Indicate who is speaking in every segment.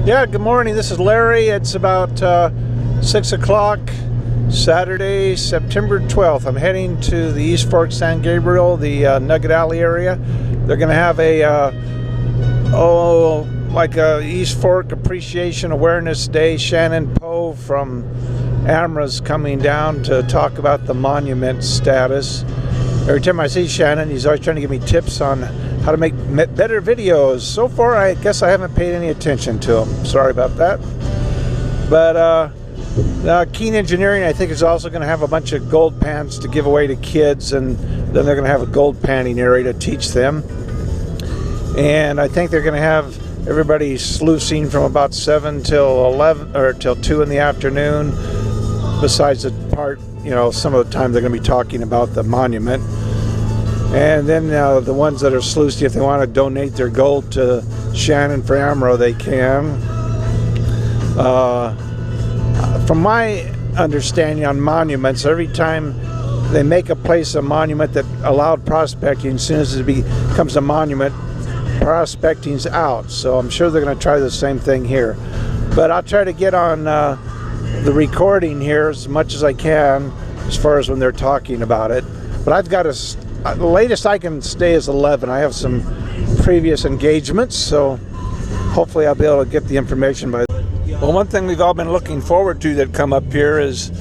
Speaker 1: Yeah, good morning. This is Larry. It's about 6 o'clock, Saturday, September 12th. I'm heading to the East Fork San Gabriel, the Nugget Alley area. They're going to have a East Fork Appreciation Awareness Day. Shannon Poe from AMRA's coming down to talk about the monument status. Every time I see Shannon, he's always trying to give me tips on how to make better videos. So far, I guess I haven't paid any attention to him. Sorry about that. But Keen Engineering, I think, is also going to have a bunch of gold pans to give away to kids, and then they're going to have a gold panning area to teach them. And I think they're going to have everybody sluicing from about 7 till 11 or till 2 in the afternoon. Besides the part, some of the time they're going to be talking about the monument. And then the ones that are sluicing, if they want to donate their gold to Shannon for AMRA, they can. From my understanding on monuments, every time they make a place a monument that allowed prospecting, as soon as it becomes a monument, prospecting's out. So I'm sure they're going to try the same thing here. But I'll try to get on the recording here as much as I can as far as when they're talking about it. But I've got the latest I can stay is 11. I have some previous engagements, so hopefully I'll be able to get the information by. Well, one thing we've all been looking forward to that come up here is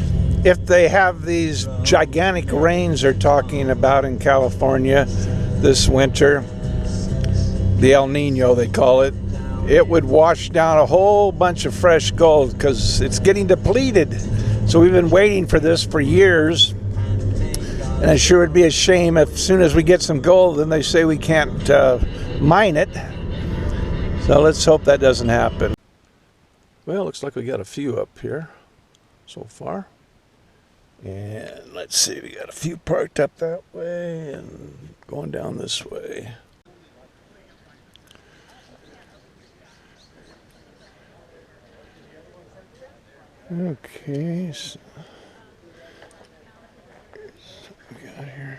Speaker 1: if they have these gigantic rains they're talking about in California this winter, the El Nino they call it, it would wash down a whole bunch of fresh gold because it's getting depleted. So we've been waiting for this for years, and it sure would be a shame if as soon as we get some gold then they say we can't mine it. So let's hope that doesn't happen. Well, looks like we got a few up here so far. And let's see, we got a few parked up that way and going down this way. Okay, so what we got here?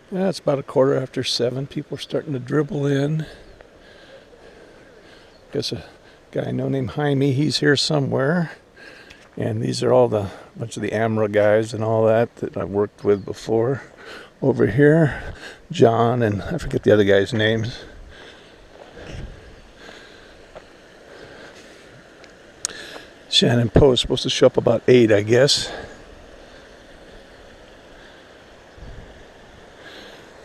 Speaker 1: Yeah, it's about 7:15. People are starting to dribble in. Guess a guy I know named Jaime, he's here somewhere. And these are all bunch of the AMRA guys and all that I've worked with before. Over here, John, and I forget the other guy's names. Shannon Poe is supposed to show up about 8, I guess.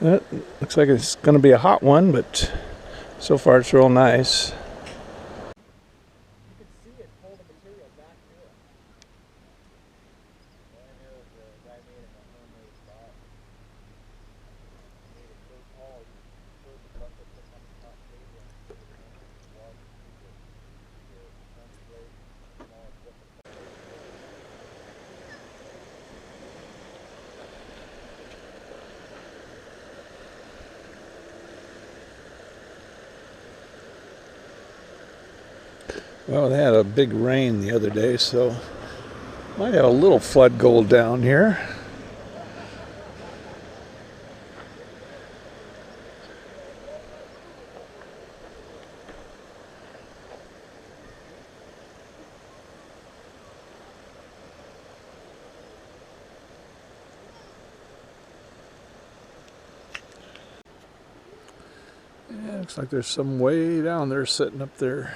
Speaker 1: That looks like it's going to be a hot one, but so far it's real nice. Well, they had a big rain the other day, so might have a little flood gold down here. Yeah, looks like there's some way down there sitting up there.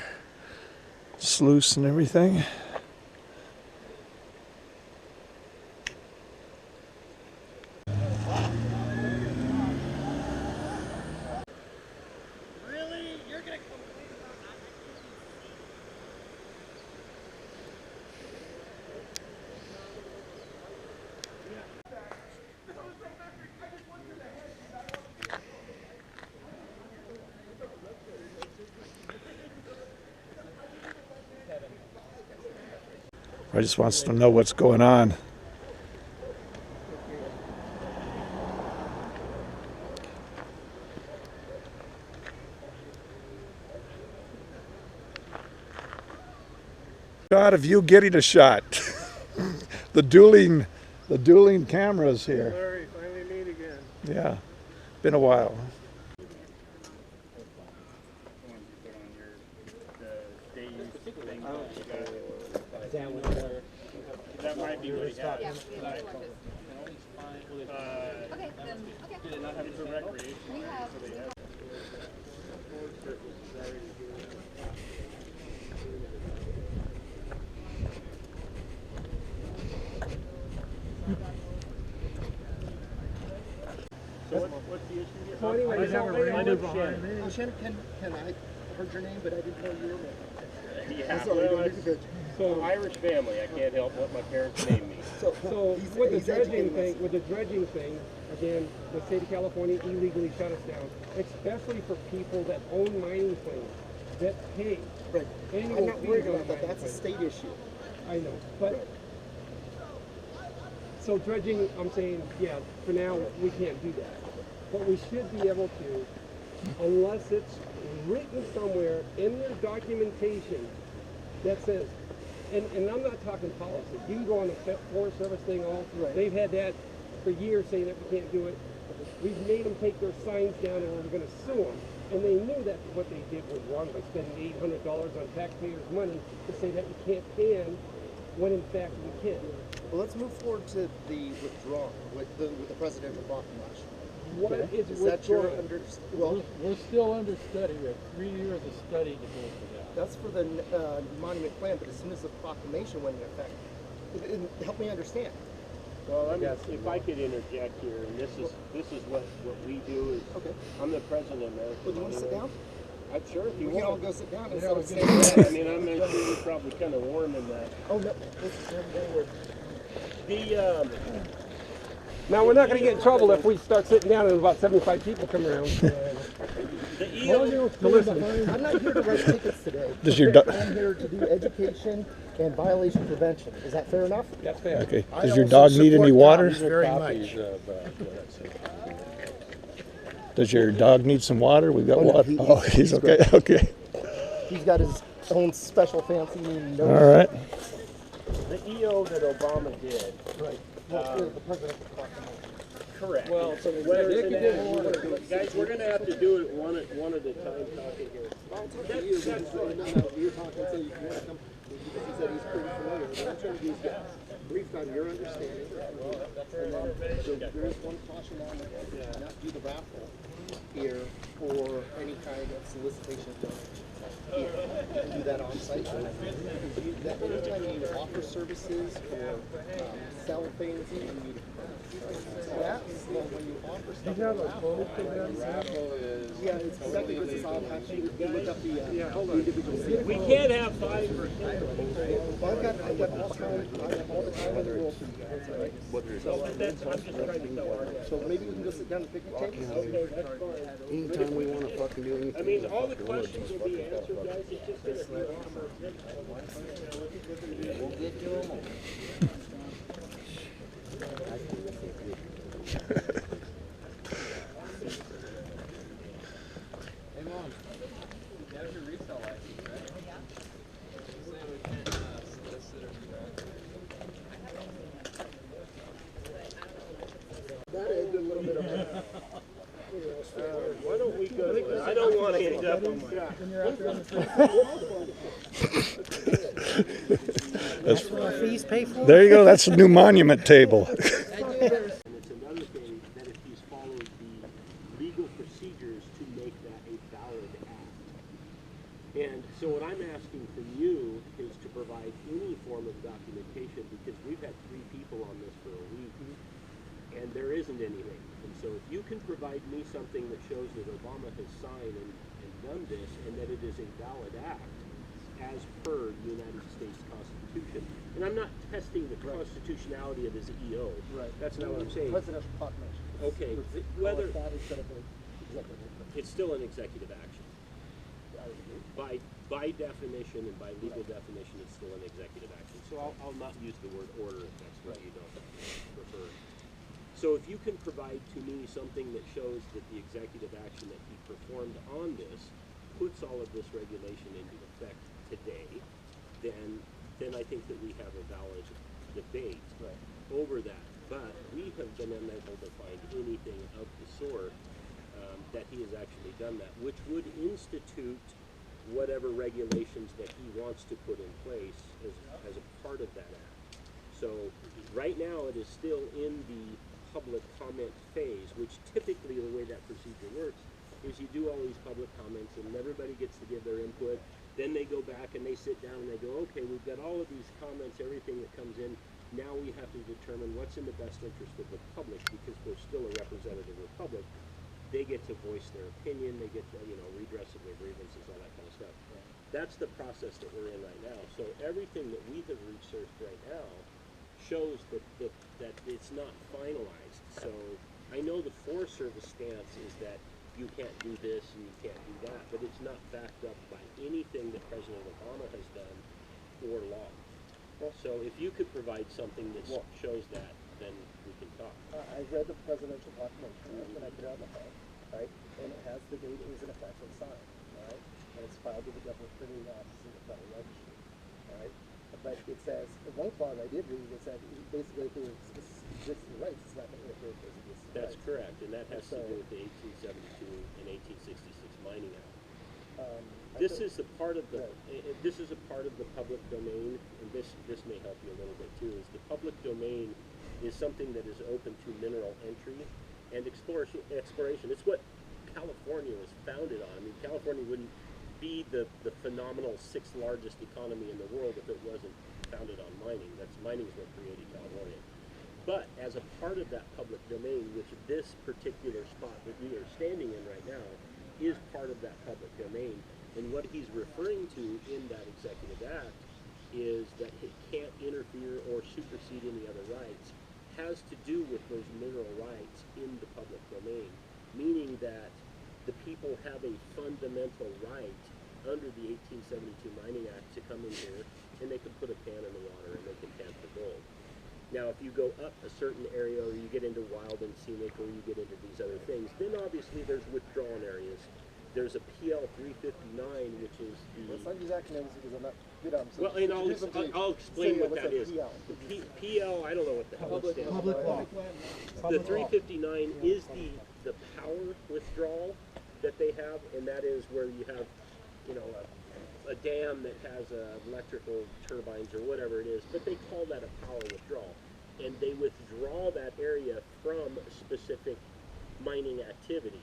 Speaker 1: Sluice and everything.
Speaker 2: Really? You're gonna complain about not
Speaker 1: I just wants to know what's going on. Shot of you getting a shot. the dueling cameras here.
Speaker 2: Larry, finally meet again.
Speaker 1: Yeah, been a while.
Speaker 3: That might be what he had.
Speaker 4: Yeah, we have two horses. Okay, then, okay.
Speaker 3: For recreation.
Speaker 4: We have,
Speaker 3: So what's the issue here?
Speaker 2: So anyway,
Speaker 3: I know Shannon.
Speaker 2: Oh, Shannon, can I heard your name, but I didn't know your name.
Speaker 3: Yeah,
Speaker 2: Sorry,
Speaker 3: well,
Speaker 2: don't
Speaker 3: it's
Speaker 2: need to
Speaker 3: so Irish family. I can't help what my parents named me.
Speaker 2: So
Speaker 5: With the
Speaker 2: he's
Speaker 5: dredging
Speaker 2: educating
Speaker 5: thing,
Speaker 2: us.
Speaker 5: with the dredging thing, again, the state of California illegally shut us down, especially for people that own mining claims, that pay.
Speaker 2: Right.
Speaker 5: Annual
Speaker 2: I'm not worried
Speaker 5: fees on
Speaker 2: about that.
Speaker 5: mining
Speaker 2: That's a
Speaker 5: claims.
Speaker 2: state issue.
Speaker 5: I know, but, so dredging, I'm saying, yeah, for now, we can't do that. But we should be able to, unless it's written somewhere in their documentation that says, and I'm not talking policy. You can go on the Forest Service thing,
Speaker 2: Right.
Speaker 5: they've had that for years saying that we can't do it. We've made them take their signs down and we're gonna sue them. And they knew that what they did was wrong by spending $800 on taxpayers' money to say that we can't ban when in fact we can.
Speaker 2: Well, let's move forward to the withdrawal with the presidential proclamation.
Speaker 5: What is
Speaker 2: Is that your
Speaker 5: withdrawal?
Speaker 2: well?
Speaker 6: We're still under study. We have 3 years of study to go for that.
Speaker 2: That's for the monument plan, but as soon as the proclamation went into effect, help me understand.
Speaker 3: Well, if I could interject here, and this is what we do is.
Speaker 2: Okay.
Speaker 3: I'm the president of American.
Speaker 2: Well, do you want to sit down?
Speaker 3: I'm sure if you
Speaker 2: We can all
Speaker 3: want.
Speaker 2: go sit down
Speaker 6: Yeah,
Speaker 2: instead of
Speaker 6: we
Speaker 2: standing
Speaker 6: can.
Speaker 2: up.
Speaker 3: I mean, I'm sure you're probably kind of warm in that.
Speaker 2: Oh no, this is where
Speaker 3: The
Speaker 5: Now, we're not gonna get in trouble if we start sitting down and about 75 people come around.
Speaker 3: the EO.
Speaker 2: I'm not here to write tickets today.
Speaker 1: Does your dog?
Speaker 2: I'm here to do education and violation prevention. Is that fair enough?
Speaker 5: That's fair.
Speaker 1: Okay. Does your dog need any water?
Speaker 6: Very much.
Speaker 1: Does your dog need some water? We've got
Speaker 2: Oh, no,
Speaker 1: water.
Speaker 2: he-
Speaker 1: Oh,
Speaker 2: he's
Speaker 1: he's okay.
Speaker 2: great.
Speaker 1: Okay.
Speaker 2: He's got his own special fancy nose.
Speaker 1: All right.
Speaker 3: The EO that Obama did.
Speaker 2: Right. Well, the presidential proclamation.
Speaker 3: Correct.
Speaker 5: Well, so
Speaker 3: whether it's an
Speaker 5: executive
Speaker 3: act-
Speaker 5: order.
Speaker 3: guys, we're gonna have to do it one at a time. Talking here. That's right.
Speaker 2: You're talking, so you want to come, because he said he's pretty familiar. What I'm trying to do is get briefed on your understanding. And then, so there is one caution on it, not do the raffle here or any kind of solicitation of donations here. You can do that on site. Because that anytime you offer services or sell things, you need a permit. So that's when you offer stuff. Yeah, it's exactly what it's all actually. You look up the individual.
Speaker 3: We can't have 5 or 10.
Speaker 2: Well, I've got all the time in the world for you guys, right?
Speaker 3: So that's, I'm just trying to tell our.
Speaker 2: So maybe we can go sit down at the picnic table?
Speaker 3: Okay, that's fine.
Speaker 6: Anytime we want to fucking do anything.
Speaker 3: I mean, all the questions will be answered, guys. It's just gonna be offered. We'll get to them. Why don't we go? I don't want to end up on my.
Speaker 2: Fees pay for?
Speaker 1: There you go. That's a new monument table.
Speaker 3: And it's another thing that if he's followed the legal procedures to make that a valid act. And so what I'm asking from you is to provide any form of documentation, because we've had 3 people on this for a week, and there isn't anything. And so if you can provide me something that shows that Obama has signed and done this, and that it is a valid act, as per the United States Constitution. And I'm not testing the constitutionality of his EO.
Speaker 2: Right.
Speaker 3: That's not what I'm saying.
Speaker 2: Presidential proclamation.
Speaker 3: Okay, whether
Speaker 2: That instead of an executive.
Speaker 3: it's still an executive action. By definition and by legal definition, it's still an executive action. So I'll not use the word order if that's what you don't prefer. So if you can provide to me something that shows that the executive action that he performed on this puts all of this regulation into effect today, then I think that we have a valid debate over that. But we have been unable to find anything of sort, that he has actually done that, which would institute whatever regulations that he wants to put in place as a part of that act. So right now it is still in the public comment phase, which typically the way that procedure works is you do all these public comments and everybody gets to give their input. Then they go back and they sit down and they go, okay, we've got all of these comments, everything that comes in. Now we have to determine what's in the best interest of the public, because we're still a representative of the public. They get to voice their opinion, they get to, redress of their grievances, all that kind of stuff. That's the process that we're in right now. So everything that we have researched right now shows that it's not finalized. So I know the Forest Service stance is that you can't do this and you can't do that, but it's not backed up by anything that President Obama has done or law. So if you could provide something that shows that, then we can talk.
Speaker 2: I read the presidential proclamation, and I put it on the phone, right? And it has the date it was in effect and signed, all right? And it's filed with the government printing office in the federal registry, all right? But it says, in one clause I did read, it said basically if there was existing rights, it's not going to interfere with those existing
Speaker 3: That's
Speaker 2: rights.
Speaker 3: correct, and that has to do with the 1872 and 1866 Mining Act. This is a part of the this is a part of the public domain, and this may help you a little bit too. Is the public domain is something that is open to mineral entry and exploration. It's what California was founded on. I mean, California wouldn't be the phenomenal 6th largest economy in the world if it wasn't founded on mining. Mining is what created California. But as a part of that public domain, which this particular spot that we are standing in right now is part of that public domain. And what he's referring to in that executive act is that it can't interfere or supersede any other rights, has to do with those mineral rights in the public domain, meaning that the people have a fundamental right under the 1872 Mining Act to come in here and they can put a pan in the water and they can pan for gold. Now, if you go up a certain area or you get into wild and scenic or you get into these other things, then obviously there's withdrawn areas. There's a PL 359, which is the...
Speaker 2: Let's not use acronyms because I'm not good on them.
Speaker 3: Well, and I'll explain what that is.
Speaker 2: PL?
Speaker 3: The PL, I don't know what the hell it stands for.
Speaker 6: Public law.
Speaker 3: The 359 is the power withdrawal that they have, and that is where you have, a dam that has electrical turbines or whatever it is, but they call that a power withdrawal. And they withdraw that area from specific mining activity.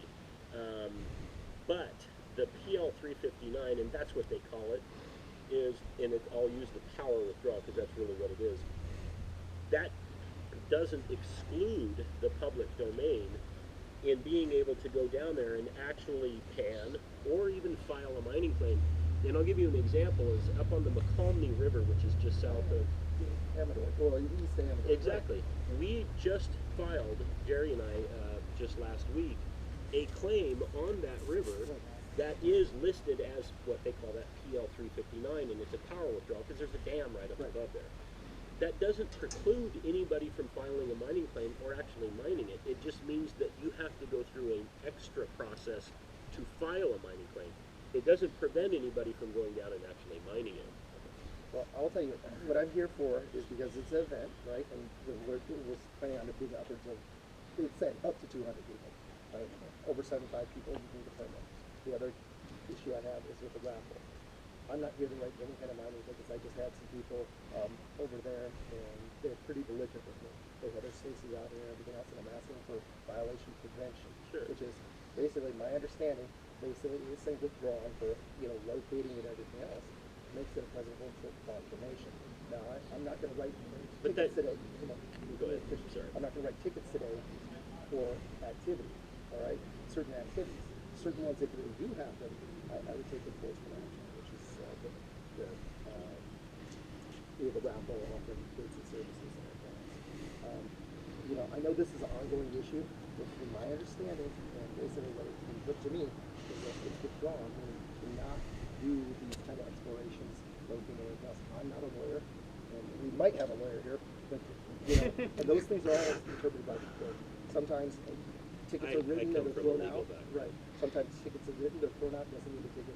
Speaker 3: But the PL 359, and that's what they call it, is, and I'll use the power withdrawal because that's really what it is, that doesn't exclude the public domain in being able to go down there and actually pan or even file a mining claim. And I'll give you an example, is up on the McComney River, which is just south of
Speaker 2: Amador, or east Amador.
Speaker 3: Exactly. We just filed, Jerry and I, just last week, a claim on that river that is listed as what they call that PL 359, and it's a power withdrawal because there's a dam right up above there. That doesn't preclude anybody from filing a mining claim or actually mining it. It just means that you have to go through an extra process to file a mining claim. It doesn't prevent anybody from going down and actually mining it.
Speaker 2: Well, I'll tell you, what I'm here for is because it's an event, right? And we're planning on to bring upwards of, it's saying up to 200 people, right? Over 75 people, you need a permit. The other issue I have is with the raffle. I'm not here to write any kind of mining tickets. I just had some people over there, and they're pretty belligerent with me. They had their stations out here and everything else, and I'm asking for violation prevention, which is basically my understanding. Basically, this thing withdrawn for locating and everything else makes it a presidential proclamation. Now, I'm not going to write tickets today.
Speaker 3: Go ahead. Sorry.
Speaker 2: I'm not going to write tickets today for activity. All right, certain activities, certain ones that really do happen, I would take enforcement action, which is the raffle offering goods and services and like that. I know this is an ongoing issue, but from my understanding, and basically what it's been put to me, is that it's withdrawn and to not do these kind of explorations, locating anything else. I'm not a lawyer, and we might have a lawyer here, but and those things are all interpreted by the court. Sometimes tickets are written and they're thrown out. Right. Sometimes tickets are written, they're thrown out. Doesn't mean the ticket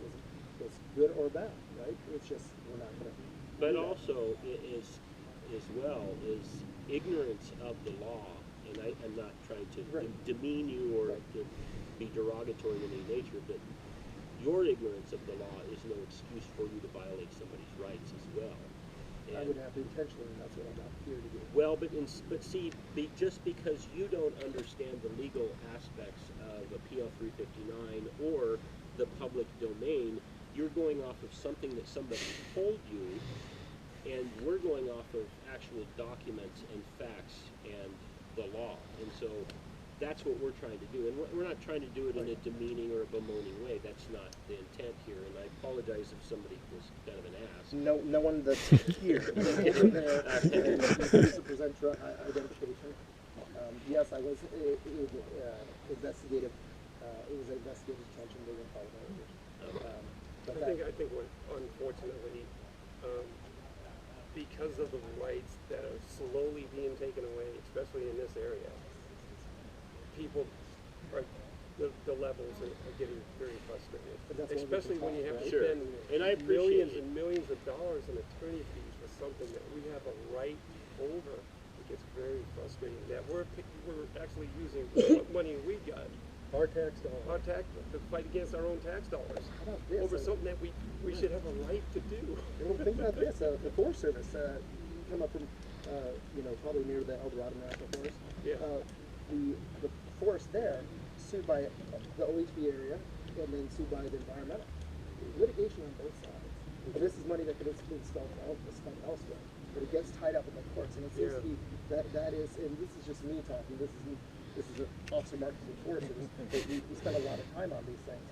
Speaker 2: was good or bad, right? It's just we're not going to.
Speaker 3: But also, is ignorance of the law and I'm not trying to
Speaker 2: Right.
Speaker 3: demean you or to be derogatory in any nature, but your ignorance of the law is no excuse for you to violate somebody's rights as well.
Speaker 2: I would have to intentionally, and that's what I'm not here to do.
Speaker 3: Well, but see, just because you don't understand the legal aspects of a PL 359 or the public domain, you're going off of something that somebody told you, and we're going off of actual documents and facts and the law. And so that's what we're trying to do. And we're not trying to do it in a demeaning or a bemoaning way. That's not the intent here. And I apologize if somebody was kind of an ass.
Speaker 2: No one that's here, over there, and refused to present your identification. Yes, I was investigative. It was an investigative detention. They didn't follow my orders. But
Speaker 5: I think what, unfortunately, because of the rights that are slowly being taken away, especially in this area, people are, the levels are getting very frustrated.
Speaker 2: But that's what we
Speaker 5: Especially
Speaker 2: can
Speaker 5: when you
Speaker 2: talk,
Speaker 5: have to
Speaker 3: right?
Speaker 5: spend
Speaker 3: Sure. And I appreciate
Speaker 5: millions
Speaker 3: it.
Speaker 5: and millions of dollars in attorney fees for something that we have a right over. It gets very frustrating that we're actually using what money we got,
Speaker 6: Our tax dollars.
Speaker 5: our tax, to fight against our own tax dollars
Speaker 2: how about this?
Speaker 5: over something that we should have a right to do.
Speaker 2: Well, think about this. The Forest Service, you come up from, probably near the El Dorado National Forest.
Speaker 5: Yeah.
Speaker 2: The forest there sued by the OHV area and then sued by the environmental. Litigation on both sides. And this is money that could have been spent elsewhere, but it gets tied up in the courts. And it seems to be that is, and this is just me talking. This is Officer Marcus and Forest Service. We spend a lot of time on these things.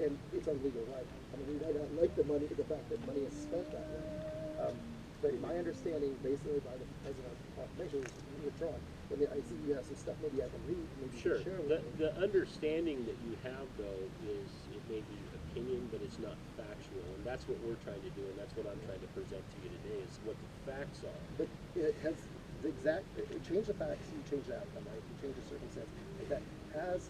Speaker 2: And it's our legal right. I mean, we might not like the fact that money is spent that way. But my understanding, basically by the President of the Proclamation, is withdrawn. And I see you have some stuff maybe I can read, maybe you
Speaker 3: Sure.
Speaker 2: can share with me.
Speaker 3: The understanding that you have, though, is it may be opinion, but it's not factual. And that's what we're trying to do, and that's what I'm trying to present to you today, is what the facts are.
Speaker 2: But it has the exact, you change the facts, you change the outcome, right? You change the circumstance. Like that has,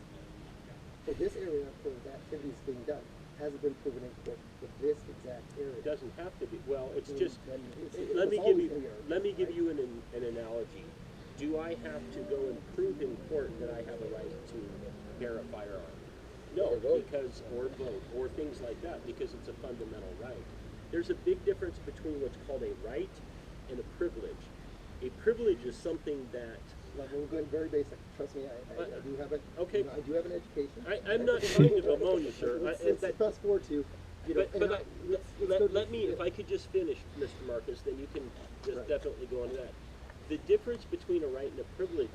Speaker 2: for this area, for the activities being done, has it been proven in court for this exact area?
Speaker 3: It doesn't have to be. Well, it's
Speaker 2: Then
Speaker 3: just,
Speaker 2: it's
Speaker 3: let me
Speaker 2: always
Speaker 3: give
Speaker 2: gonna
Speaker 3: you,
Speaker 2: be
Speaker 3: let me give you an analogy. Do I have to go and prove in court that I have a right to bear a firearm? No, because, or vote, or things like that, because it's a fundamental right. There's a big difference between what's called a right and a privilege. A privilege is something that,
Speaker 2: Like, we're going very basic. Trust me, I do have it.
Speaker 3: Okay.
Speaker 2: I do have an education.
Speaker 3: I'm not trying to bemoan you, sir.
Speaker 2: Let's fast forward to,
Speaker 3: Let me, if I could just finish, Mr. Marcus, then you can just
Speaker 2: Right.
Speaker 3: definitely go on to that. The difference between a right and a privilege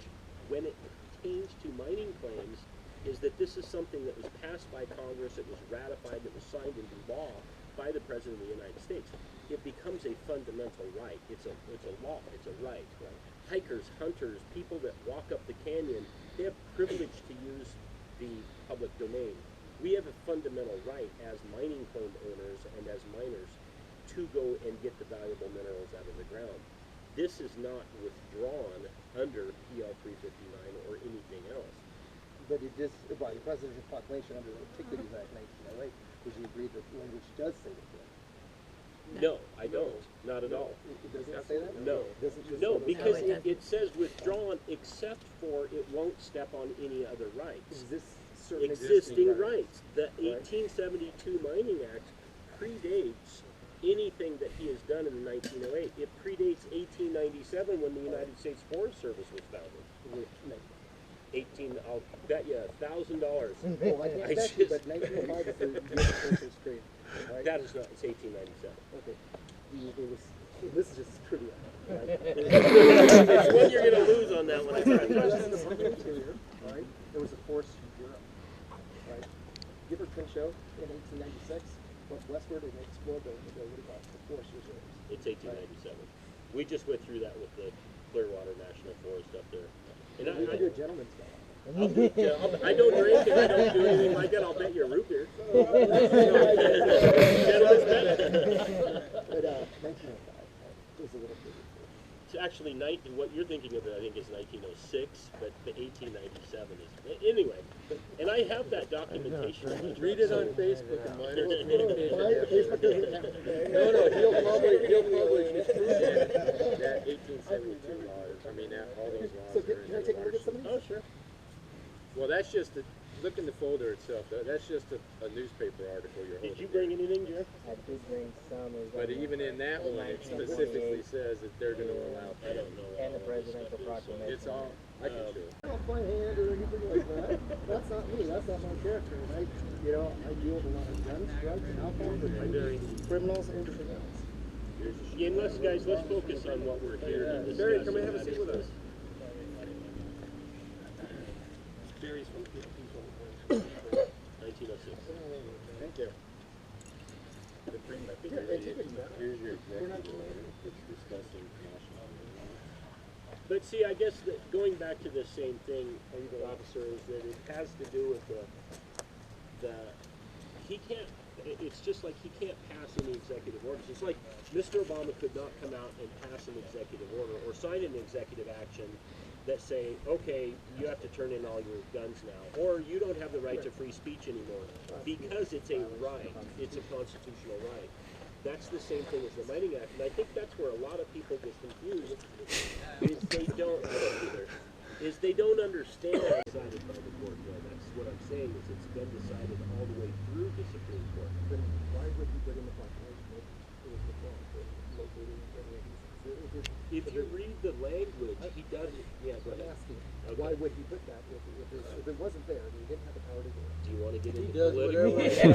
Speaker 3: when it pertains to mining claims is that this is something that was passed by Congress, it was ratified, it was signed into law by the President of the United States. It becomes a fundamental right. It's a law, it's a right. Hikers, hunters, people that walk up the canyon, they have privilege to use the public domain. We have a fundamental right as mining claim owners and as miners to go and get the valuable minerals out of the ground. This is not withdrawn under PL 359 or anything else.
Speaker 2: but it is, by the Presidential Proclamation under the Antiquities Act 1908, would you agree that language does say that?
Speaker 3: No, I don't. Not at all.
Speaker 2: It doesn't say that?
Speaker 3: No.
Speaker 2: Does it just
Speaker 3: No,
Speaker 2: say
Speaker 3: because
Speaker 2: that?
Speaker 3: it says withdrawn except for it won't step on any other rights.
Speaker 2: Is this certain
Speaker 3: Existing rights. The
Speaker 2: Right.
Speaker 3: 1872 Mining Act predates anything that he has done in 1908. It predates 1897 when the United States Forest Service was founded. 18, I'll bet you $1,000.
Speaker 2: Well, I can't
Speaker 3: I
Speaker 2: bet you,
Speaker 3: just-
Speaker 2: but 1905 is the year the Forest was created, right?
Speaker 3: That is not, it's 1897.
Speaker 2: Okay. This is just trivia, right?
Speaker 3: It's one you're gonna lose on that one. I
Speaker 2: President
Speaker 3: promise.
Speaker 2: of the Interior, right? There was a Forest Bureau, right? Gifford Pinchot in 1896 went westward and explored the what do you call it, the forest reserves.
Speaker 3: It's 1897. We just went through that with the Clearwater National Forest up there. And
Speaker 2: We can do a gentleman's game.
Speaker 3: I don't drink and I don't do anything like that. I'll bet you a root beer. Gentlemen's bet.
Speaker 2: But 1905 was a little bit.
Speaker 3: It's actually what you're thinking of, I think, is 1906, but the 1897 is anyway. And I have that documentation.
Speaker 6: Read it on Facebook and minor communication.
Speaker 2: Facebook doesn't count, okay?
Speaker 6: No, he'll publish his proof.
Speaker 7: That 1872 law, I mean, all those laws
Speaker 2: So
Speaker 7: are in
Speaker 2: can I take a look at some of these?
Speaker 3: Oh, sure.
Speaker 7: Well, that's just look in the folder itself. That's just a newspaper article you're holding.
Speaker 3: Did you bring anything, Jeff?
Speaker 8: I did bring some.
Speaker 7: But even in that one, it specifically says that they're going to allow.
Speaker 3: I don't know.
Speaker 8: And the presidential proclamation.
Speaker 7: It's all. I can show.
Speaker 2: I don't find hand or anything like that. That's not me. That's not my character. And I deal with a lot of guns, drugs, and alcohol, and criminals, and everything else.
Speaker 3: Again, guys, let's focus on what we're here to discuss.
Speaker 2: Barry, come and have a seat with us.
Speaker 3: Barry's from 1906.
Speaker 2: Thank you.
Speaker 7: Here's your executive order. It's discussing national.
Speaker 3: But see, I guess that going back to the same thing, officer, is that it has to do with he can't. It's just like he can't pass any executive orders. It's like Mr. Obama could not come out and pass an executive order or sign an executive action that say, okay, you have to turn in all your guns now, or you don't have the right to free speech anymore, because it's a right. It's a constitutional right. That's the same thing as the Mining Act, and I think that's where a lot of people get confused. Is they don't, I don't either. Is they don't understand decided by the court. Well, that's what I'm saying. Is it's been decided all the way through the Supreme Court.
Speaker 2: Then why would he put in the proclamation? It was the law located in
Speaker 3: If you read the language, he does it. Yeah, go
Speaker 2: I'm
Speaker 3: ahead.
Speaker 2: asking,
Speaker 3: Okay.
Speaker 2: why would he put that if it wasn't there? He didn't have the power to do it.
Speaker 3: Do you want to get into
Speaker 6: does
Speaker 3: political?
Speaker 6: whatever.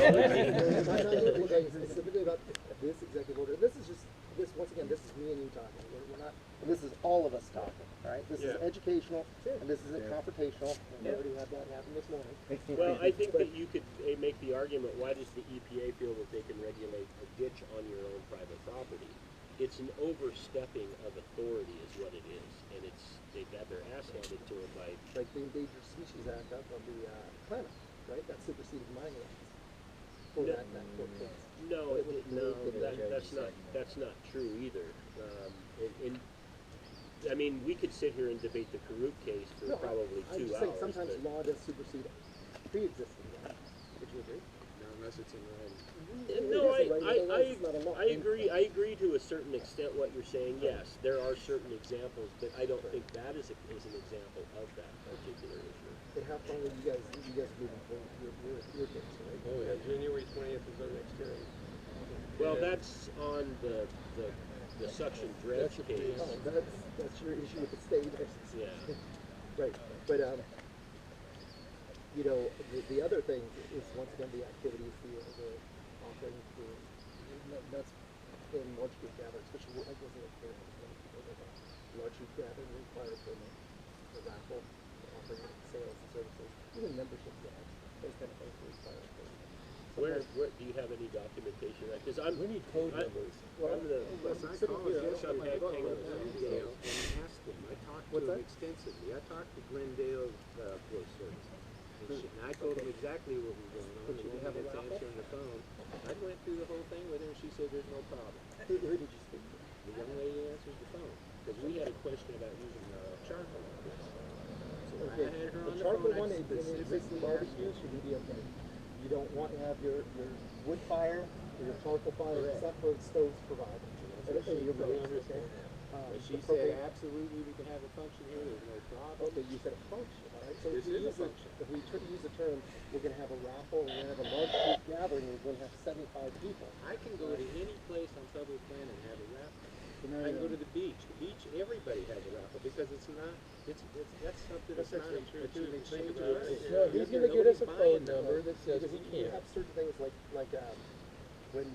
Speaker 2: I'm not talking specifically about this executive order. This is just once again. This is me and you talking. We're not. And this is all of us talking. All right. This is educational, and this isn't confrontational. And we already had that happen this morning.
Speaker 3: Well, I think that you could make the argument, why does the EPA feel that they can regulate a ditch on your own private property? It's an overstepping of authority is what it is, and they've got their ass handed to them by...
Speaker 2: Like the Endangered Species Act of the planet, right? That superseded mining rights. For that court case.
Speaker 3: No, that's not true either. I mean, we could sit here and debate the Karuk case for probably 2
Speaker 2: I'm just
Speaker 3: hours.
Speaker 2: saying sometimes law does supersede pre-existing law. Would you agree?
Speaker 7: No, unless it's in writing.
Speaker 3: No,
Speaker 2: It is a right, it's not a law.
Speaker 3: I agree. I agree to a certain extent what you're saying. Yes, there are certain examples, but I don't think that is an example of that particular issue.
Speaker 2: And how far are you guys moving forward your case, right?
Speaker 7: Oh yeah, January 20th is our next hearing.
Speaker 3: Well, that's on the suction dredge case.
Speaker 2: Oh, that's your issue with the state.
Speaker 3: Yeah.
Speaker 2: Right, but the other thing is once again the activities, the offering, that's in large group gathering, especially I wasn't a parent, large group gathering requires the raffle, offering sales and services, even membership gathering, those kind of things require.
Speaker 3: Where do you have any documentation of that? Because
Speaker 6: We need code numbers.
Speaker 2: Well,
Speaker 7: I called Shane
Speaker 3: hang on a
Speaker 7: Glendale and asked him. I talked to him extensively. I talked to Glendale Forest Service. And I told him exactly what was going on. And he was answering the phone. I went through the whole thing with her, and she said there's no problem.
Speaker 2: Who did you speak to?
Speaker 7: The young lady answers the phone. Because we had a question about using charcoal on this. So I had her on the
Speaker 2: charcoal
Speaker 7: phone.
Speaker 2: one
Speaker 7: I
Speaker 2: in existing
Speaker 7: specifically
Speaker 2: barbecues should be okay. You don't want to have your wood fire or your charcoal fire except for stoves provided. And your
Speaker 7: put on
Speaker 2: roads,
Speaker 7: her
Speaker 2: okay?
Speaker 7: But she
Speaker 2: the
Speaker 7: said,
Speaker 2: propane-
Speaker 7: absolutely, we can have a function here, there's no problem.
Speaker 2: Okay, you said a function, all right? So
Speaker 7: This
Speaker 2: if we
Speaker 7: is a
Speaker 2: use
Speaker 7: function.
Speaker 2: If we use the term, we're gonna have a raffle, we're gonna have a large group gathering, we're gonna have 75 people.
Speaker 7: I can go to any place on public land and have a raffle. I can go to the beach. The beach, everybody has a raffle because it's not, that's something that's not a true exchange of rights.
Speaker 6: No, he's gonna get us a code number that says
Speaker 2: Because
Speaker 6: we
Speaker 2: you
Speaker 6: can't.
Speaker 2: have certain things like when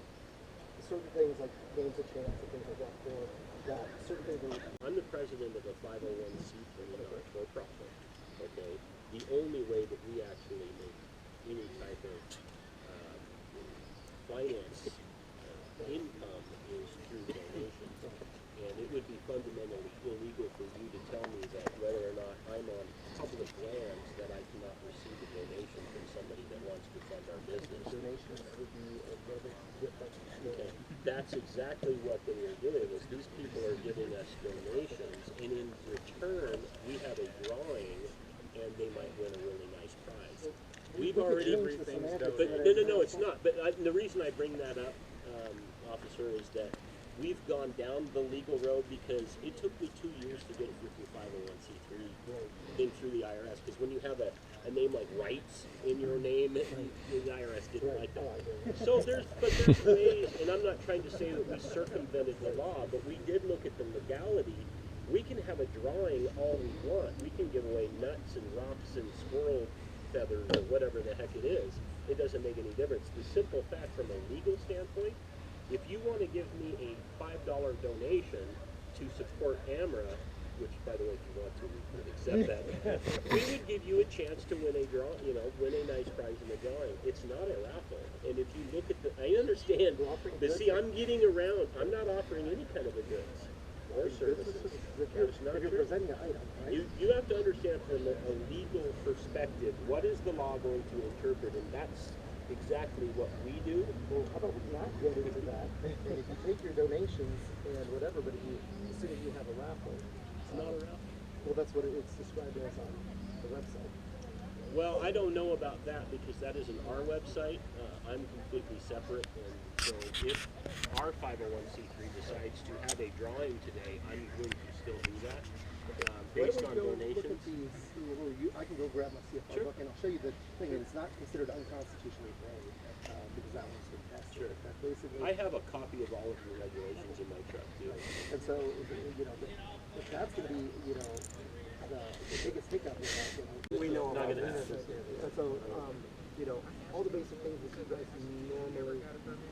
Speaker 2: certain things like games of chance and things like that, that certain things are.
Speaker 3: I'm the president of a 501c3 not-for-profit. Okay, the only way that we actually make any type of finance income is through donations, and it would be fundamentally illegal for you to tell me that whether or not I'm on public lands that I cannot receive a donation from somebody that wants to fund our business.
Speaker 2: Donations would be a little bit different.
Speaker 3: Okay. That's exactly what they are doing, is these people are giving us donations, and in return, we have a drawing, and they might win a really nice prize. We've
Speaker 2: We could
Speaker 3: already,
Speaker 2: change the semantics
Speaker 3: but
Speaker 2: of it.
Speaker 3: no, it's not. But the reason I bring that up, officer, is that we've gone down the legal road because it took me 2 years to get it with your 501c3 thing through the IRS. Because when you have a name like Rights in your name, the IRS didn't like that. So there's ways, and I'm not trying to say that we circumvented the law, but we did look at the legality. We can have a drawing all we want. We can give away nuts and rocks and squirrel feathers or whatever the heck it is. It doesn't make any difference. The simple fact from a legal standpoint, if you want to give me a $5 donation to support AMRA, which by the way, if you want to, we would accept that, we would give you a chance to win a draw, win a nice prize in the drawing. It's not a raffle. And if you look at I understand, but see, I'm getting around, I'm not offering any kind of a goods or services. That's not
Speaker 2: If you're
Speaker 3: true.
Speaker 2: presenting an item, right?
Speaker 3: You have to understand from a legal perspective, what is the law going to interpret, and that's exactly what we do.
Speaker 2: Well, how about we not get into that? And if you take your donations and whatever, but as soon as you have a raffle,
Speaker 3: It's not a raffle.
Speaker 2: well, that's what it's described as on the website.
Speaker 3: Well, I don't know about that because that isn't our website. I'm completely separate, and so if our 501c3 decides to have a drawing today, I'm going to still do that based on
Speaker 2: Why don't we go
Speaker 3: donations.
Speaker 2: look at these, I can go grab my CFR
Speaker 3: Sure.
Speaker 2: book and I'll show you the thing, and it's not considered unconstitutionally vague, because that one's been tested.
Speaker 3: Sure.
Speaker 2: That basically,
Speaker 3: I have a copy of all of your regulations in my truck too.
Speaker 2: and so, if that's gonna be, the biggest hiccup is that,
Speaker 5: We know
Speaker 3: Not
Speaker 5: about
Speaker 3: gonna
Speaker 5: that.
Speaker 3: happen.
Speaker 2: and so, all the basic things that you guys normally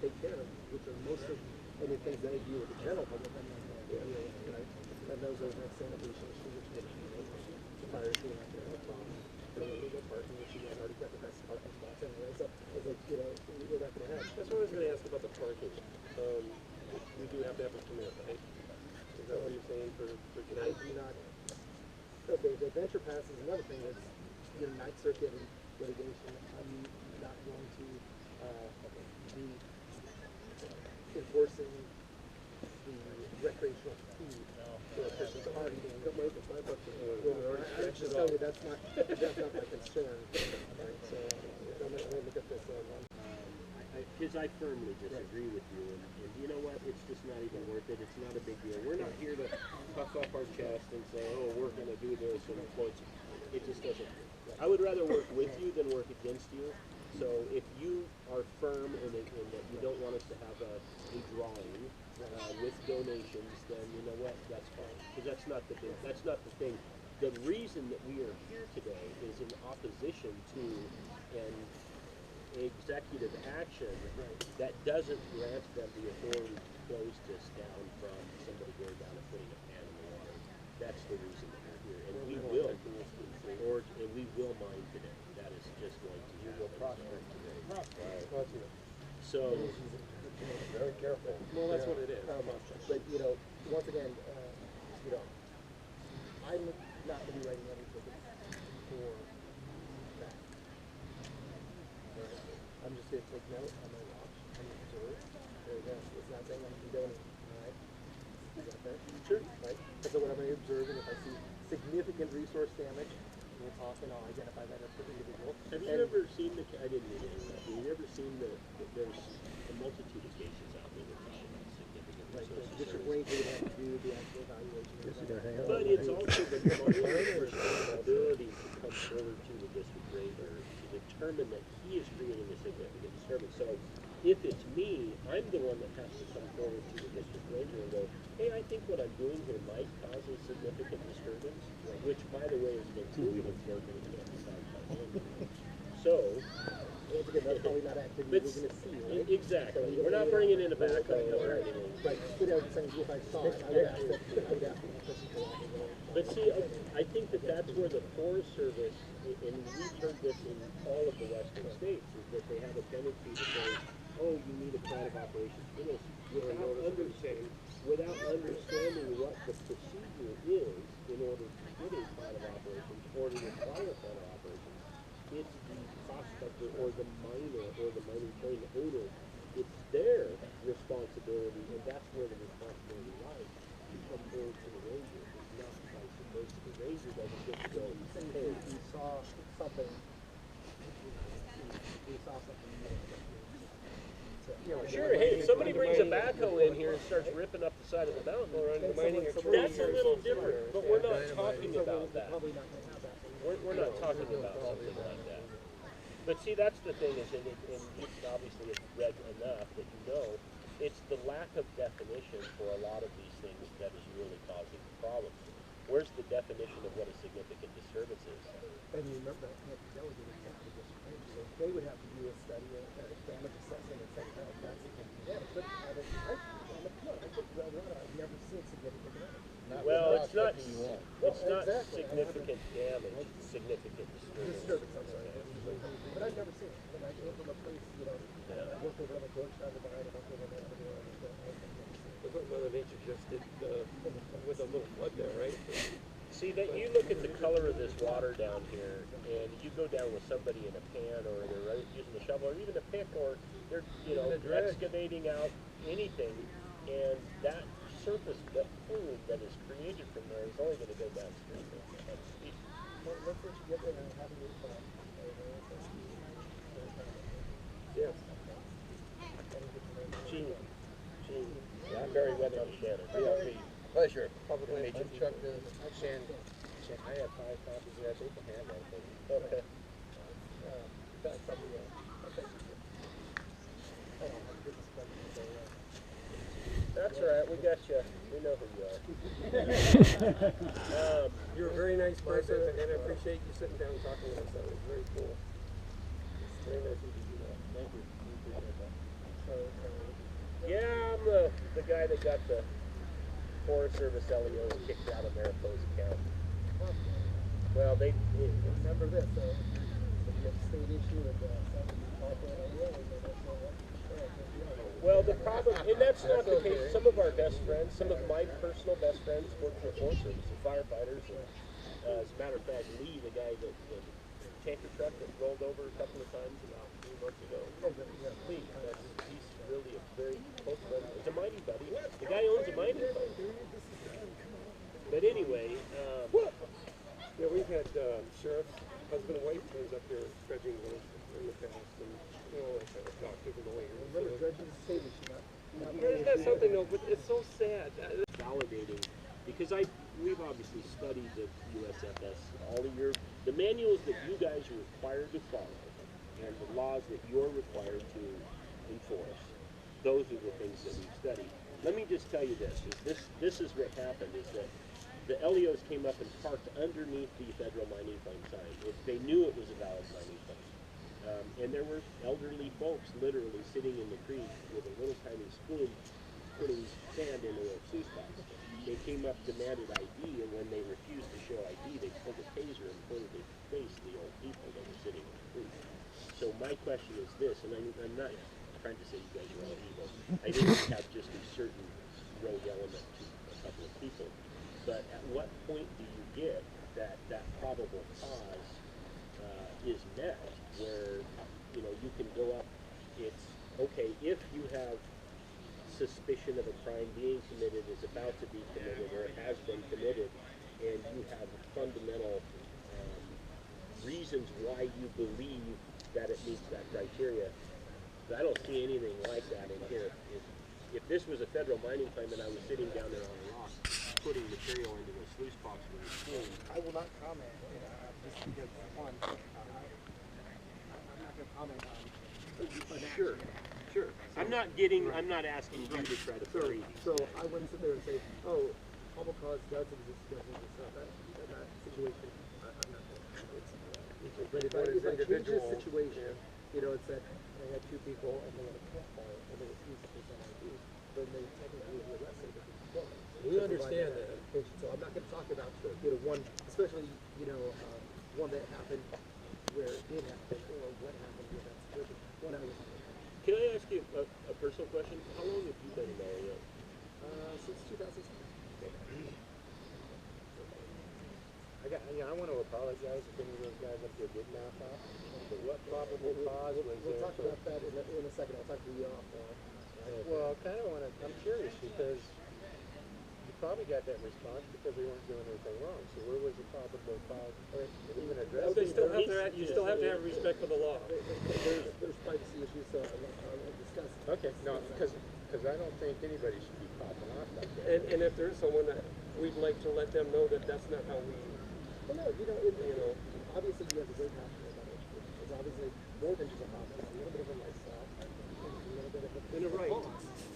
Speaker 2: take care of, which are most of any things that I do with the general public, right? And those are the sanitation issues, which get, the fire scene out there, the illegal parking, which you guys already got the best parking spots anyway, so it's like, we're not gonna have.
Speaker 3: That's what I was going to ask about the parking. We do have to have a permit, right? Is that what you're saying for
Speaker 2: I
Speaker 3: tonight?
Speaker 2: do not, the adventure pass is another thing that's, Ninth Circuit and litigation, I'm not going to, be enforcing the recreational fee for a person's parking. Well, I'm just telling you, that's not my concern, right, so, I'm gonna look at this, one.
Speaker 3: Because I firmly disagree with you, and you know what? It's just not even worth it. It's not a big deal. We're not here to puff up our chest and say, oh, we're going to do this and employ. It just doesn't. I would rather work with you than work against you. So if you are firm in that you don't want us to have a drawing with donations, then you know what? That's fine. Because that's not the thing. The reason that we are here today is in opposition to an executive action that doesn't grant them the authority to close this down from somebody going down and putting a pan in the water. That's the reason that we're here, and we will mine today. That is just going to happen. So
Speaker 2: Very careful. Well, that's what it is. But, once again, I'm not gonna be writing any tickets for that. I'm just gonna take note, I'm gonna watch, I'm gonna observe. There you go. It's not saying I'm condoning, alright? Is that fair? Sure. Right? And so what I'm gonna observe, and if I see significant resource damage, we'll talk and I'll identify that as per individual.
Speaker 3: have you ever seen I didn't mean to interrupt you. Have you ever seen there's a multitude of cases out there that talk about significant
Speaker 2: Like, the
Speaker 3: resources.
Speaker 2: district ranger would have to do the actual evaluation.
Speaker 3: But it's also the minor's responsibility to come forward to the district ranger to determine that he is creating a significant disturbance. So if it's me, I'm the one that has to come forward to the district ranger and go, hey, I think what I'm doing here might cause a significant disturbance, which, by the way, is an improvement for me. So,
Speaker 2: Once again, that's probably not activity we're gonna see, right?
Speaker 3: exactly. We're not bringing in a backhoe or anything.
Speaker 2: Right, but I'm saying if I saw it, I would ask that,
Speaker 3: But see, I think that's where the Forest Service, and we've heard this in all of the western states, is that they have a tendency to say, oh, you need a plan of operations for this, without understanding what the procedure is in order to get a plan of operations or to require a plan of operations. It's the prospector or the miner or the mining claim owner. It's their responsibility, and that's where the responsibility lies. To come forward to the ranger. It's not vice versa. The ranger doesn't get to go, hey,
Speaker 2: if you saw something we saw something new.
Speaker 3: Sure, hey, if somebody brings a backhoe in here and starts ripping up the side of the mountain, that's a little different, but we're not talking about that.
Speaker 2: Probably not gonna have that.
Speaker 3: We're not talking about something like that. But see, that's the thing is, and you obviously have read enough that you know, it's the lack of definition for a lot of these things that is really causing the problems. Where's the definition of what a significant disturbance is?
Speaker 2: And you remember that was an example of this, right? So they would have to do a study, a damage assessment, and say, oh, that's significant damage. But I've never seen significant damage.
Speaker 3: Well, it's not significant damage, it's significant disturbance.
Speaker 2: I'm sorry. But I've never seen it. And I came from a place, I worked over on the Georgetown Divide, and I came over there.
Speaker 5: That's what Mother Nature just did with a little flood there, right?
Speaker 3: See, that you look at the color of this water down here, and you go down with somebody in a pan, or they're using a shovel, or even a pick, or they're excavating out anything, and that surface, that fluid that is created from there is only going to go downstream.
Speaker 2: Let's let you get there and have a good time.
Speaker 3: Yes. Gene. I'm very weather on Shannon.
Speaker 7: Pleasure.
Speaker 2: Public
Speaker 7: I'm
Speaker 2: nature.
Speaker 7: Chuck Shannon. I have 5 copies here. I think I have one.
Speaker 3: Okay.
Speaker 2: That's something else. Okay. I don't have a good discussion today.
Speaker 3: That's all right. We got you. We know who you are.
Speaker 5: You're a very nice person, and I appreciate you sitting down and talking with us. That was very cool. Very nice of you to do that.
Speaker 7: Thank you. We appreciate that.
Speaker 3: Yeah, I'm the guy that got the Forest Service LEOs kicked out of Mariposa County. Well, they
Speaker 2: Remember this, the state issue with
Speaker 3: well, the problem, and that's not the case. Some of our best friends, some of my personal best friends work for the Forest Service, the firefighters. And, as a matter of fact, Lee, the guy that the tanker truck that rolled over a couple of times about 3 months ago. Lee, he's really a very close friend. It's a mining buddy. The guy owns a mining company. But anyway,
Speaker 5: Yeah, we've had sheriffs, husband and wife teams up here dredging in the past, and doctors and lawyers.
Speaker 2: Remember, dredging is a state issue, not
Speaker 5: Isn't that something though? But it's so sad.
Speaker 3: validating, because we've obviously studied the USFS, all of the manuals that you guys are required to follow, and the laws that you're required to enforce. Those are the things that we've studied. Let me just tell you this is what happened, is that the LEOs came up and parked underneath the federal mining claim sign. They knew it was a valid mining claim. And there were elderly folks literally sitting in the creek with a little tiny spoon putting sand into their sluice box. They came up, demanded ID, and when they refused to show ID, they pulled a taser and pointed their face at the old people that were sitting in the creek. So my question is this, and I'm not trying to say you guys are all evil. I think we have just a certain rogue element to a couple of people. But at what point do you get that probable cause is met, where you can go up? It's okay if you have suspicion of a crime being committed, is about to be committed, or it has been committed, and you have fundamental reasons why you believe that it meets that criteria. I don't see anything like that in here. If this was a federal mining claim and I was sitting down there on a rock putting material into the sluice box with a spoon,
Speaker 2: I will not comment, just because, one, I'm not going to comment on.
Speaker 3: Sure. I'm not asking you to try to bury these.
Speaker 2: So I wouldn't sit there and say, oh, probable cause does exist, that situation, I'm not going to. But if I change this situation, it's that I had 2 people and they had a campfire and they refused to present ID, then they technically be arrested.
Speaker 5: We understand that.
Speaker 2: So I'm not going to talk about one, especially one that happened where it did happen, or what happened with that situation. When I was
Speaker 3: Can I ask you a personal question? How long have you been in LEO?
Speaker 2: since 2007.
Speaker 7: I want to apologize if any of those guys up there did mouth off. But what probable cause was
Speaker 2: We'll
Speaker 7: there?
Speaker 2: talk about that in a second. I'll talk to you off.
Speaker 7: Well, I kind of want to. I'm curious because the probably got that response because they weren't doing anything wrong. So where was the problem with even addressing?
Speaker 5: They still have to. You still have to have respect for the law.
Speaker 2: There's privacy issues, so I'll discuss.
Speaker 7: Okay, no, because I don't think anybody should be popping off like that.
Speaker 5: And if there's someone that we'd like to let them know that that's not how we.
Speaker 2: Well, no, obviously you have a great passion about it. It's obviously more than just a hobby. It's a little bit of a lifestyle. A little bit of a...
Speaker 5: And a right.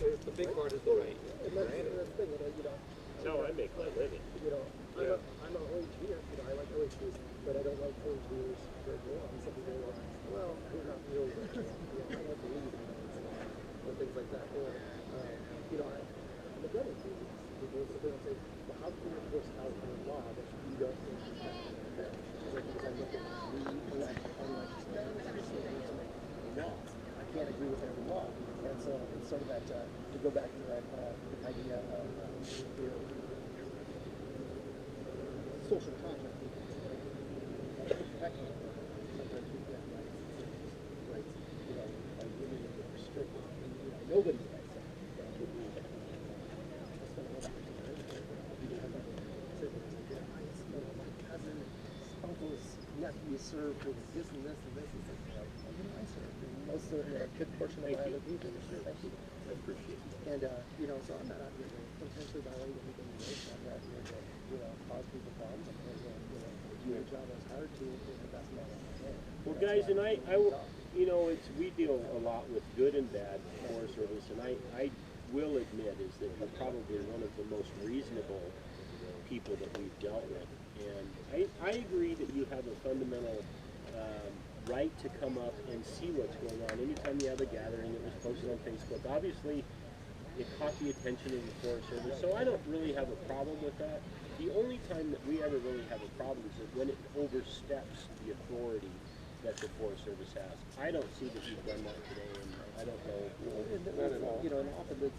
Speaker 5: The big part is the right.
Speaker 2: And that's the thing,
Speaker 3: That's how I make my living.
Speaker 2: I'm an OH beer. I like OH beers, but I don't like OH beers very well. And some people are like, well, we're not really rich. I like to leave or things like that. Or, I'm against these. People will sit there and say, well, how can you enforce California law that you don't think is fair? Because I look at we elect unlegislated laws. I can't agree with every law. And so it's sort of that, to go back to that idea of social contract. Protecting sometimes we get rights, are really restricted. Nobody's rights would be my cousin, uncles, nephews served with this and this and this. It's like, who do I serve? Most of a good portion of my other people. Thank you. I appreciate it. And, so I'm not out here to potentially violate anything. I'm not here to, cause people problems. I'm here to, do your job as hard to the best manner I can.
Speaker 3: Well, guys, and we deal a lot with good and bad Forest Service, and I will admit is that you're probably one of the most reasonable people that we've dealt with. And I agree that you have a fundamental right to come up and see what's going on. Anytime you have a gathering that was posted on Facebook, obviously it caught the attention of the Forest Service, so I don't really have a problem with that. The only time that we ever really have a problem is when it oversteps the authority that the Forest Service has. I don't see that you've done that today, and I don't know.
Speaker 2: Not at all. And often the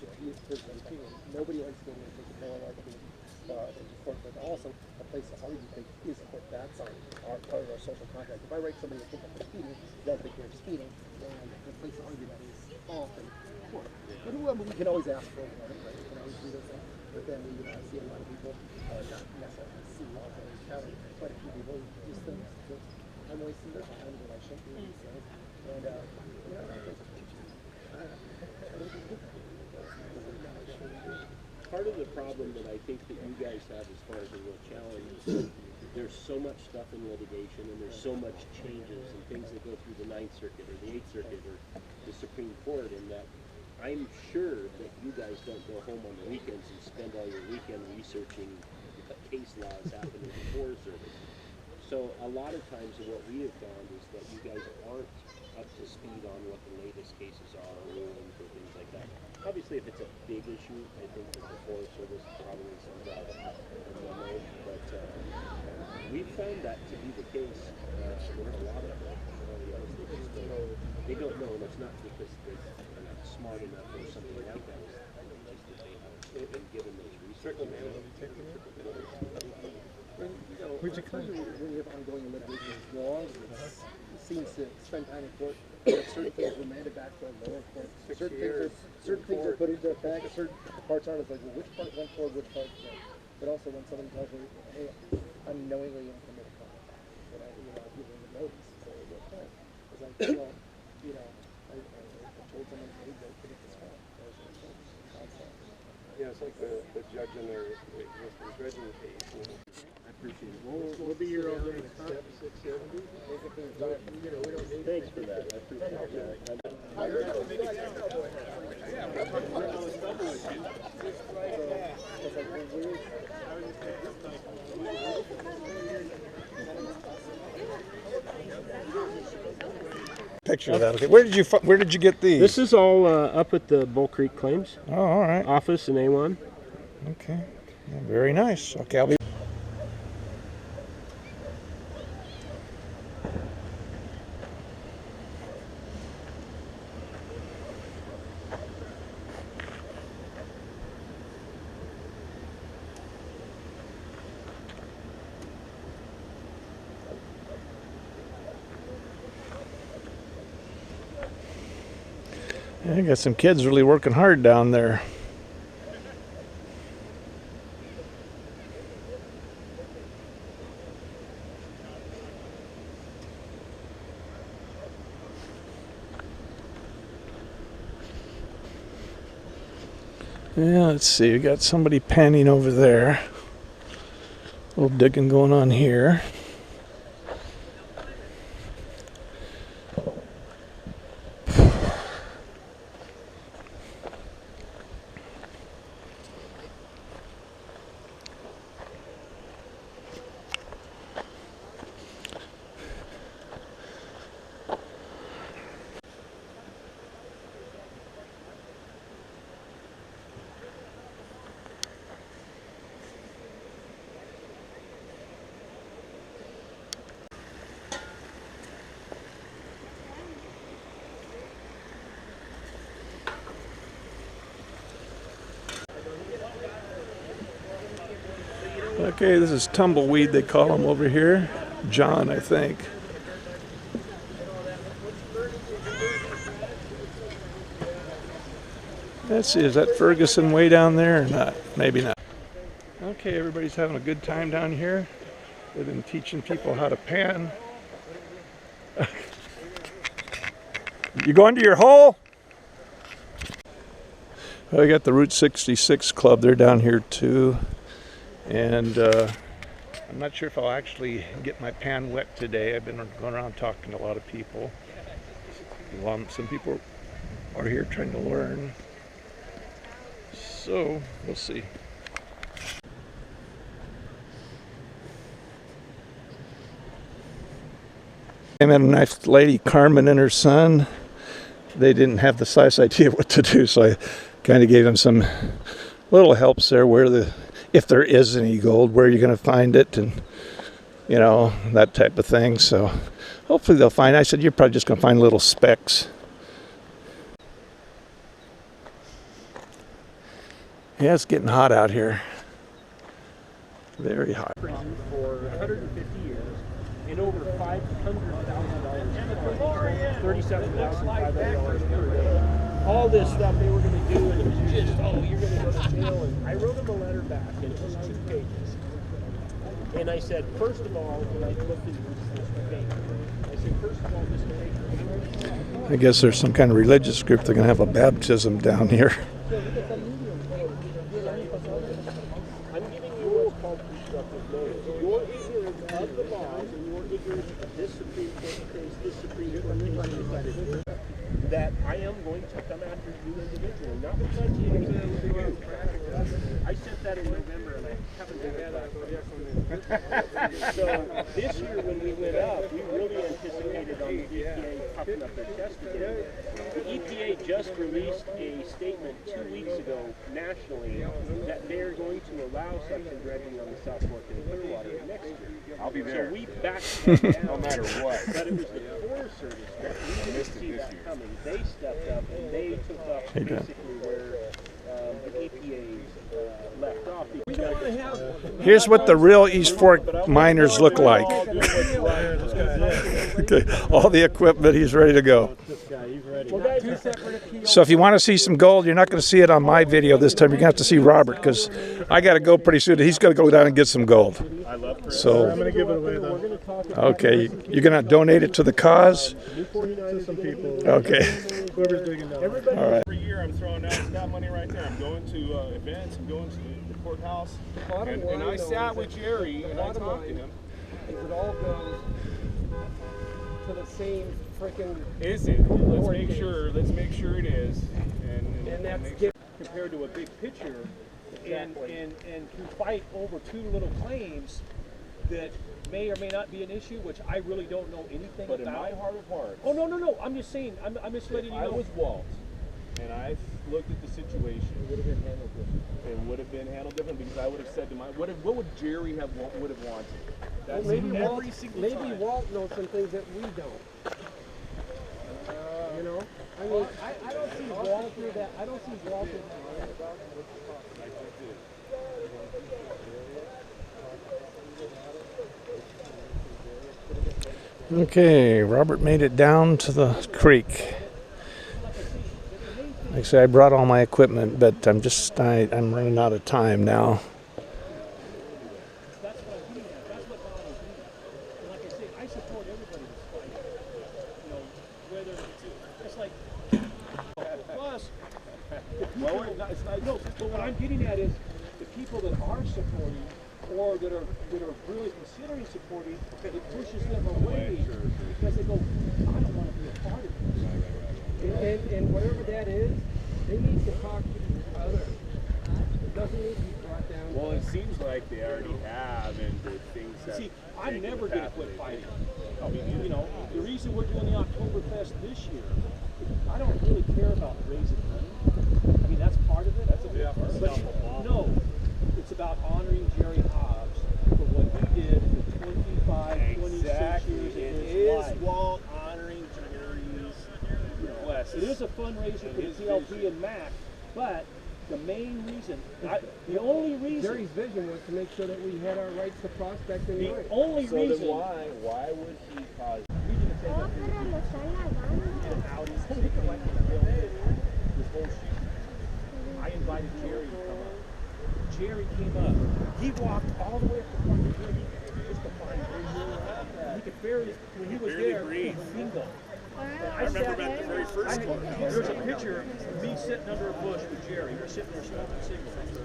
Speaker 2: person's opinion. Nobody likes going to take a moral argument into court, but also a place to argue is court. That's our part of our social contract. If I write somebody to think I'm speeding, they'll think they're speeding, and the place to argue that is often court. But we can always ask for it, right? We can always do those things. But then we see a lot of people, not necessarily see, also encounter quite a few people who just think that I'm wasting their time and I shouldn't do these things. And,
Speaker 3: Part of the problem that I think that you guys have as far as a real challenge is that there's so much stuff in litigation and there's so much changes and things that go through the 9th Circuit or the 8th Circuit or the Supreme Court, and that I'm sure that you guys don't go home on the weekends and spend all your weekend researching case laws happening in the Forest Service. So a lot of times what we have found is that you guys aren't up to speed on what the latest cases are, rulings or things like that. Obviously, if it's a big issue, I think that the Forest Service probably sends out a memo, but we've found that to be the case with a lot of them. They don't know, and it's not because they're not smart enough or something like that. It's just that they haven't been given those resources.
Speaker 2: Where'd you come? When you have ongoing litigation as long as it seems to spend time in court, certain things are remanded back to a lower court. Certain things are put into effect. Certain parts aren't. It's like, well, which part went forward, which part didn't. But also when somebody tells me, hey, unknowingly I'm committing a crime, but I've given them a notice. So what time? It's like, well, I told someone, hey, go commit this crime.
Speaker 5: Yeah, it's like the judge in their existing dredging case.
Speaker 3: I appreciate it. We'll be here all day. Thanks for that. I appreciate that.
Speaker 1: Picture of that. Okay, where did you get these?
Speaker 3: This is all up at the Bull Creek Claims
Speaker 1: Oh, all right.
Speaker 3: office in A1.
Speaker 1: Okay. Yeah, very nice. Okay, I'll be. I got some kids really working hard down there. Yeah, let's see. We got somebody panning over there. A little digging going on here. Okay, this is tumbleweed, they call him over here. John, I think. Let's see, is that Ferguson way down there or not? Maybe not. Okay, everybody's having a good time down here. They've been teaching people how to pan. You going to your hole? Well, I got the Route 66 Club. They're down here too. And I'm not sure if I'll actually get my pan wet today. I've been going around talking to a lot of people. Some people are here trying to learn. So, we'll see. I met a nice lady, Carmen, and her son. They didn't have the slightest idea what to do, so I kind of gave them some little helps there, if there is any gold, where you're going to find it, and you know, that type of thing. So hopefully they'll find it. I said, you're probably just going to find little specks. Yeah, it's getting hot out here. Very hot.
Speaker 3: Prison for 150 years and over $500,000, $37,500 per day. All this stuff they were going to do, and it was just, oh, you're going to go to jail. And I wrote them a letter back, and it was 2 pages. And I said, first of all, when I looked at this paper, I said, first of all, Mr. Baker,
Speaker 1: I guess there's some kind of religious group. They're going to have a baptism down here.
Speaker 3: I'm giving you what's called constructive notice. Your ignorance of the laws and your ignorance of this Supreme Court case, this Supreme Court case decided that I am going to come after you individually, not because you I sent that in November and I haven't done that back. So this year when we went up, we really anticipated on the EPA popping up their chest again. The EPA just released a statement 2 weeks ago nationally that they're going to allow suction dredging on the South Fork and Clearwater next year.
Speaker 9: I'll be there.
Speaker 3: So we backed that down.
Speaker 9: No matter what.
Speaker 3: But it was the Forest Service that we didn't see that coming. They stepped up and they took up basically where the EPA's left off. We don't want to have.
Speaker 1: Here's what the real East Fork miners look like. Okay, all the equipment, he's ready to go. So if you want to see some gold, you're not going to see it on my video this time. You're going to have to see Robert, because I got to go pretty soon. He's going to go down and get some gold. So I'm going to give it away though. Okay, you're going to donate it to the cause?
Speaker 2: To some people.
Speaker 1: Okay.
Speaker 2: Whoever's digging down.
Speaker 1: All right.
Speaker 9: Every year I'm throwing out that money right there. I'm going to events, I'm going to the courthouse. And I sat with Jerry and I talked to him.
Speaker 5: Is it all goes to the same freaking.
Speaker 9: Is it? Let's make sure it is.
Speaker 3: And that's compared to a big picture, and to fight over 2 little claims that may or may not be an issue, which I really don't know anything
Speaker 9: But
Speaker 3: about.
Speaker 9: in my heart of hearts,
Speaker 3: Oh no! I'm just saying. I'm just letting you know.
Speaker 9: I was Walt, and I looked at the situation. It would have been handled different. It would have been handled different because I would have said to what would Jerry would have wanted? That's
Speaker 5: Maybe
Speaker 9: every single time.
Speaker 5: Walt knows some things that we don't. You know? I mean, I don't see Walter that. I don't see Walter that.
Speaker 1: Okay, Robert made it down to the creek. Like I said, I brought all my equipment, but I'm running out of time now.
Speaker 3: That's what bothers me. And like I say, I support everybody that's fighting. You know, whether it's like plus Well, it's not.
Speaker 5: No, but what I'm getting at is the people that are supporting or that are really considering supporting, it pushes them away because they go, I don't want to be a part of this. And whatever that is, they need to talk to others. It doesn't need to be brought down.
Speaker 9: Well, it seems like they already have, and the things that.
Speaker 3: See, I'm never going to quit fighting. I mean, you know, the reason we're doing the Oktoberfest this year, I don't really care about raising money. I mean, that's part of it. That's a big part. But no, it's about honoring Jerry Hobbs for what he did for 25, 26 years of his life.
Speaker 9: Walt honoring Jerry's,
Speaker 3: It is a fundraiser for the TLP and MAC, but the main reason, the only reason,
Speaker 5: Jerry's vision was to make sure that we had our rights to prospect and
Speaker 3: the
Speaker 5: trade.
Speaker 3: only
Speaker 9: So
Speaker 3: reason.
Speaker 9: then why would he cause?
Speaker 3: This whole shoot. I invited Jerry to come up. Jerry came up. He walked all the way up the front of the building just to find me. He could barely, when he was there, he was bingo. I remember about the very first one. There's a picture of me sitting under a bush with Jerry. We're sitting there smoking cigarettes.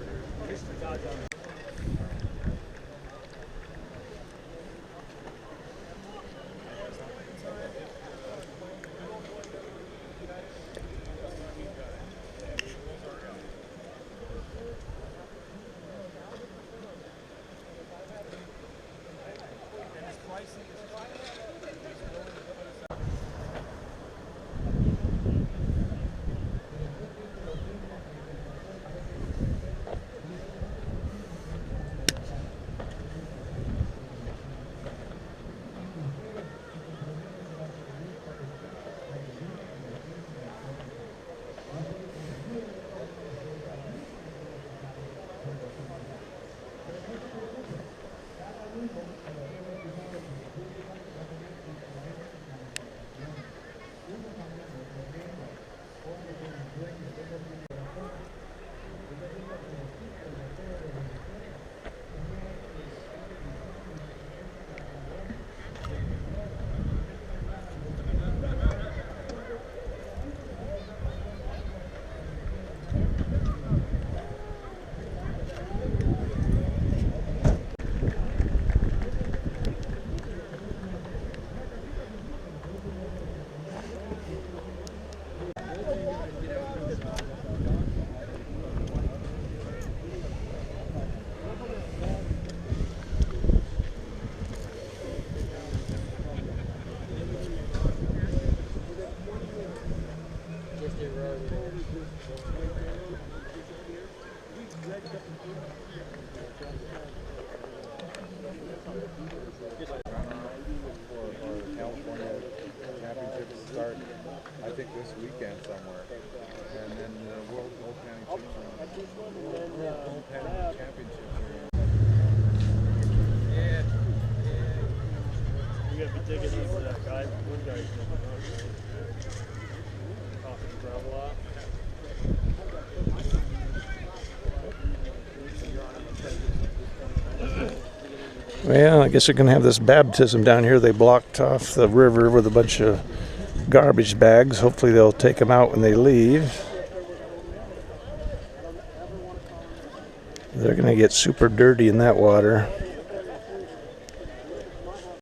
Speaker 3: This is the goddamn.
Speaker 10: Start, I think this weekend somewhere, and then the World Gold Panning Championships are
Speaker 11: You gotta be digging into that guy. One guy's off the gravel lot.
Speaker 1: Well, I guess they're going to have this baptism down here. They blocked off the river with a bunch of garbage bags. Hopefully they'll take them out when they leave. They're going to get super dirty in that water.